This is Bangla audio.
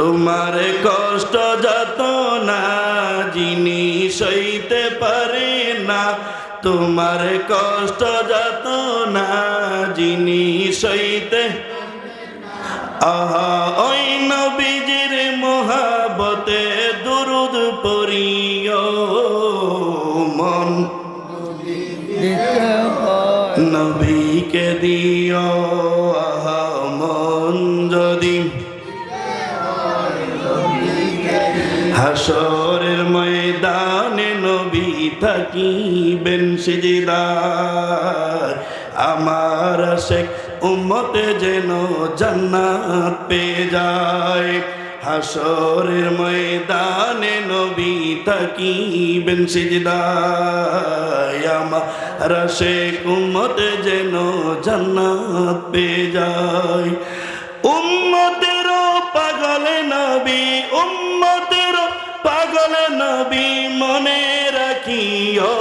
তোমার কষ্ট যাতনা যিনি সইতে পারে না, তোমার কষ্ট যাতনা যিনি সইতে, আহা ওই নবীজির মোহাবতে দুরুদ পড়িও মন নবীকে দিও, আহা মন যদি হাসরের ময়দানে নবী থাকিবেন সিজদায়, আমার আশিক উম্মতে যেন জান্নাত পেয়ে যায়। হাসরের ময়দানে নবী থাকিবেন সিজদায়, আমার আশিক উম্মতে যেন জান্নাত পেয়ে যায়। উম্মতের পাগল নবী, উম্মতের পাগল নবী মনে রাখিও